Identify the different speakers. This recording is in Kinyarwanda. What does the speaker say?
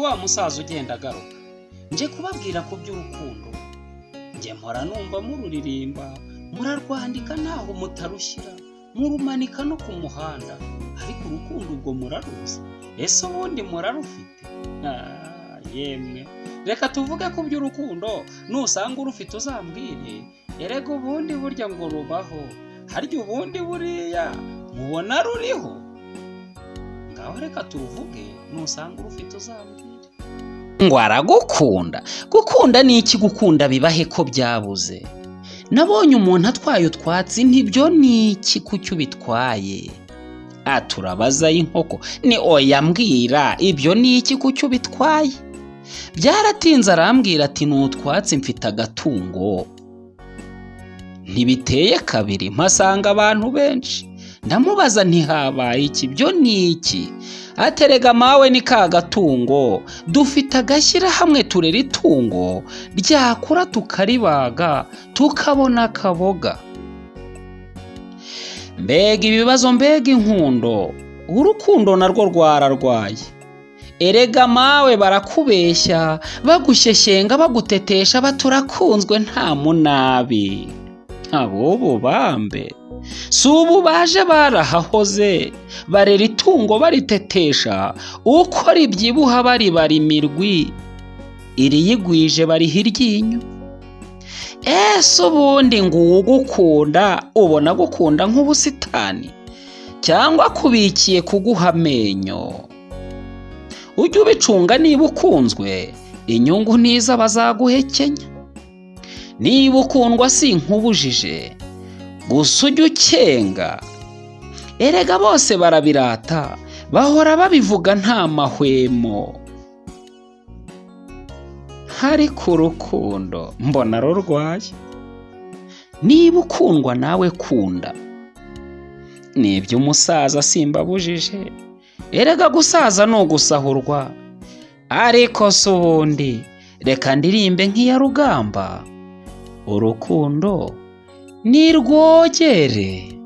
Speaker 1: wa musaza ugenda agaruka nje kubabwira ku by'urukundo. Nje mpora numva mururirimba, murarwandika ntaho mutarushyira, murumanika no ku muhanda, ariko urukundo ubwo muraruzi? Ese ubundi murarufite? Yemwe reka tuvuge ku by'urukundo, nusanga urufite uzambwire, erega ubundi burya ngo rubaho, harya ubundi buriya mubona ruriho? Ngaho reka tuvuge, nusanga urufite uzambwire. Ngo aragukunda? Gukunda ni iki? Gukunda bibahe ko byabuze? Nabonye umuntu atwaye utwatsi, ntibyo ni iki kucyo bitwaye? Turabaza inkoko, ni oya mbwira, ibyo ni iki kucyo bitwaye? Byaratinze arambwira ati ni utwatsi mfite agatungo. Ntibiteye kabiri mpasanga abantu benshi, ndamubaza ntihabaye iki, byo ni iki? Aterega mawe ni ka gatungo, dufite agashyira hamwe turera itungo, ryakura tukaribaga tukabona akaboga. Mbega ibibazo, mbega inkundo, urukundo narwo rwararwaye. Erega mawe barakubeshya, bagushyeshyenga, bagutetesha, baturakunzwe nta munabi. Abo bambe si ubu baje barahahoze, barera itungo baritetesha, uko ribyibuha baribara imirwi, iriyigwije bariha iryinyo. Ese ubundi ngo ugukunda ubona gukunda nk'ubusitani, cyangwa kubikiye kuguha amenyo? Ujye ubicunga, niba ukunzwe inyungu ntiza bazaguhekenya. Niba ukundwa sinkubujije, gusa ujye ukenga. Erega bose barabirata, bahora babivuga nta mahwemo. Ariko urukundo mbona rurwaye. Niba ukundwa nawe kunda. Nibyo umusaza simbabujije, erega gusaza ni ugusahurwa. Ariko se ubundi reka ndirimbe nk'iya Rugamba, urukundo ni rwogere.